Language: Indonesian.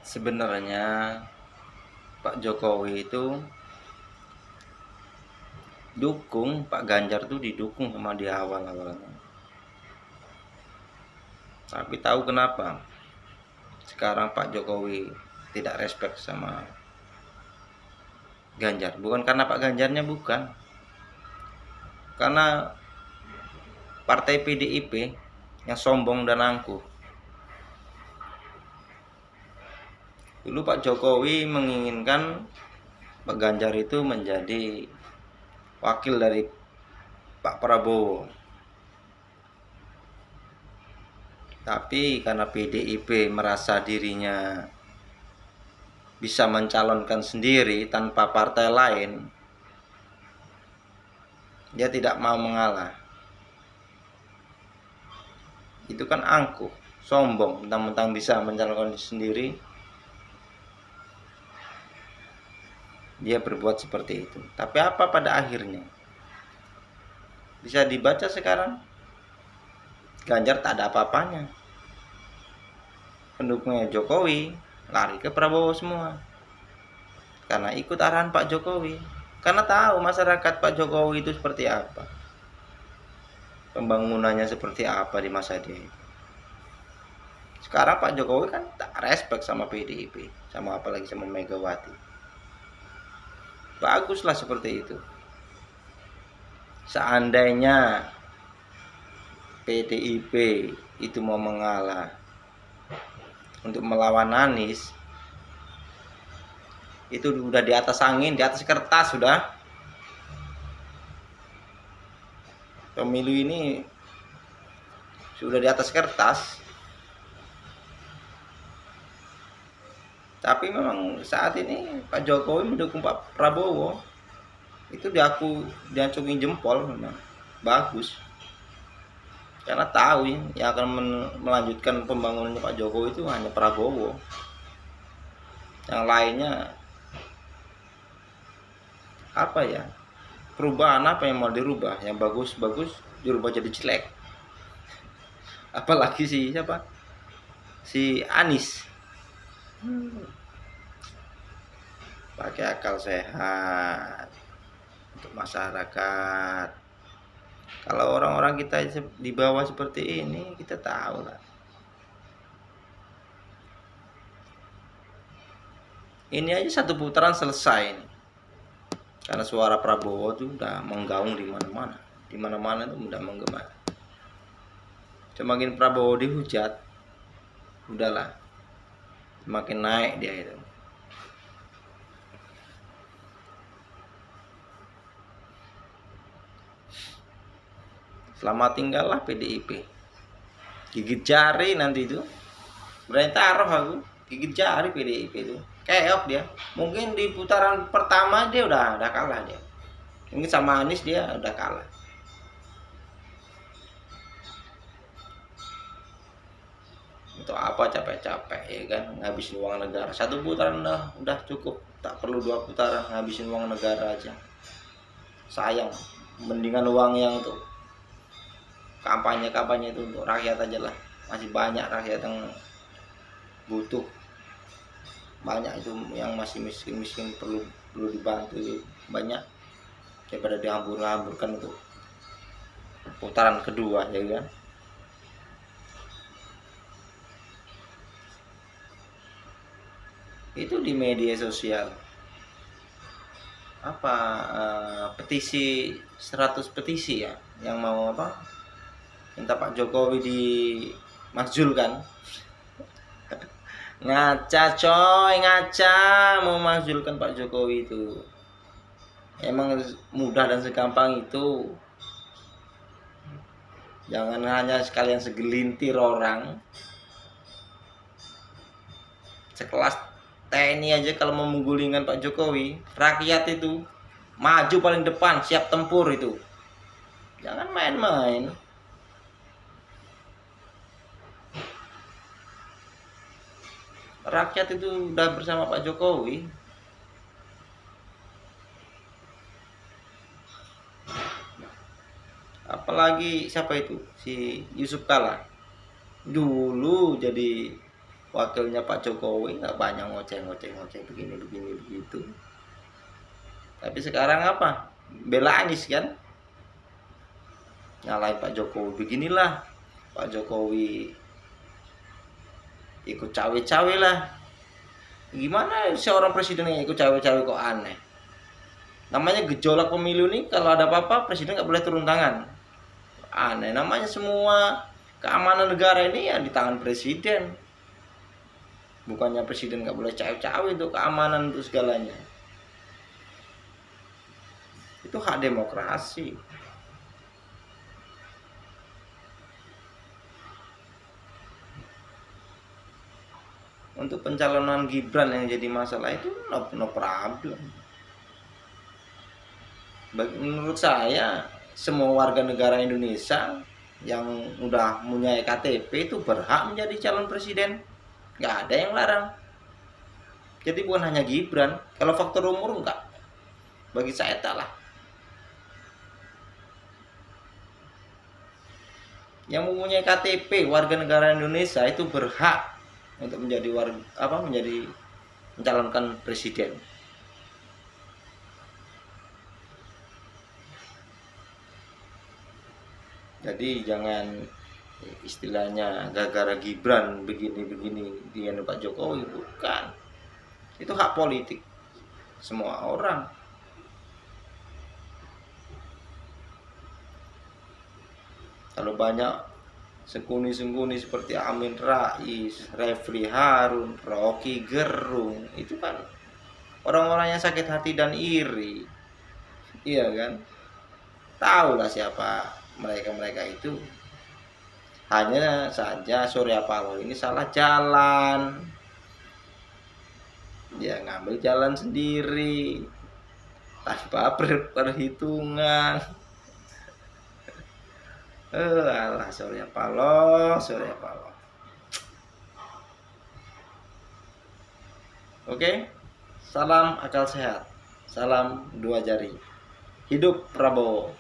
Sebenarnya Pak Jokowi itu dukung, Pak Ganjar tuh didukung sama di awal-awalnya. Tapi tahu kenapa sekarang Pak Jokowi tidak respect sama Ganjar? Bukan karena Pak Ganjarnya, bukan. Karena partai PDIP yang sombong dan angkuh. Dulu Pak Jokowi menginginkan Pak Ganjar itu menjadi wakil dari Pak Prabowo. Tapi karena PDIP merasa dirinya bisa mencalonkan sendiri tanpa partai lain, dia tidak mau mengalah. Itu kan angkuh, sombong, mentang-mentang bisa mencalonkan sendiri, dia berbuat seperti itu. Tapi apa pada akhirnya? Bisa dibaca sekarang, Ganjar tak ada apa-apanya. Pendukungnya Jokowi lari ke Prabowo semua karena ikut arahan Pak Jokowi, karena tahu masyarakat Pak Jokowi itu seperti apa, pembangunannya seperti apa di masa dia itu. Sekarang Pak Jokowi kan tak respect sama PDIP, sama apalagi sama Megawati. Baguslah seperti itu. Seandainya PDIP itu mau mengalah untuk melawan Anies, itu udah di atas angin, di atas kertas sudah. Pemilu ini sudah di atas kertas. Tapi memang saat ini Pak Jokowi mendukung Pak Prabowo. Itu diacungin jempol, memang bagus. Karena tahu yang akan melanjutkan pembangunan Pak Jokowi itu hanya Prabowo. Yang lainnya apa ya? Perubahan apa yang mau dirubah? Yang bagus-bagus dirubah jadi jelek. Apalagi siapa? Si Anies. Pakai akal sehat untuk masyarakat. Kalau orang-orang kita di bawah seperti ini, kita tahu lah. Ini aja satu putaran selesai. Karena suara Prabowo itu udah menggaung di mana-mana. Di mana-mana itu udah menggema. Semakin Prabowo dihujat, udahlah, semakin naik dia itu. Selamat tinggallah PDIP. Gigit jari nanti itu. Berani taruh aku, gigit jari PDIP itu. Keok dia. Mungkin di putaran pertama dia udah kalah dia. Mungkin sama Anies dia udah kalah. Untuk apa capek-capek ya kan, ngabisin uang negara. Satu putaran udah cukup, tak perlu 2 putaran ngabisin uang negara aja. Sayang, mendingan uang yang untuk kampanye itu untuk rakyat aja lah. Masih banyak rakyat yang butuh, banyak itu yang masih miskin perlu dibantu banyak, daripada dihambur-hamburkan untuk putaran kedua ya kan. Itu di media sosial apa petisi 100 petisi ya yang mau apa, minta Pak Jokowi dimakzulkan. Ngaca coy, ngaca mau makzulkan Pak Jokowi itu. Emang mudah dan segampang itu. Jangan hanya sekalian segelintir orang. Sekelas TNI aja kalau mau menggulingkan Pak Jokowi, rakyat itu maju paling depan, siap tempur itu. Jangan main-main. Rakyat itu udah bersama Pak Jokowi. Apalagi siapa itu, si Yusuf Kala, dulu jadi wakilnya Pak Jokowi nggak banyak ngoceh begini begitu. Tapi sekarang apa? Bela Anies kan? Nyalain Pak Jokowi, beginilah Pak Jokowi ikut cawe-cawe lah. Gimana seorang presiden yang ikut cawe-cawe kok aneh? Namanya gejolak pemilu nih, kalau ada apa-apa presiden nggak boleh turun tangan. Aneh, namanya semua keamanan negara ini ya di tangan presiden. Bukannya presiden nggak boleh cawe-cawe untuk keamanan untuk segalanya. Itu hak demokrasi. Untuk pencalonan Gibran yang jadi masalah itu no problem. Menurut saya semua warga negara Indonesia yang udah punya KTP itu berhak menjadi calon presiden. Nggak ada yang larang. Jadi bukan hanya Gibran. Kalau faktor umur enggak. Bagi saya tak lah. Yang mempunyai KTP warga negara Indonesia itu berhak untuk menjadi menjadi mencalonkan presiden. Jadi jangan istilahnya gara-gara Gibran begini dia Pak Jokowi, bukan. Itu hak politik semua orang. Kalau banyak sengkuni seperti Amin Rais, Refli Harun, Rocky Gerung, itu kan orang-orang yang sakit hati dan iri. Iya kan? Tahulah siapa mereka itu. Hanya saja Surya Paloh ini salah jalan. Dia ngambil jalan sendiri tanpa perhitungan. Alah Surya Paloh. Oke, salam akal sehat, salam dua jari. Hidup Prabowo.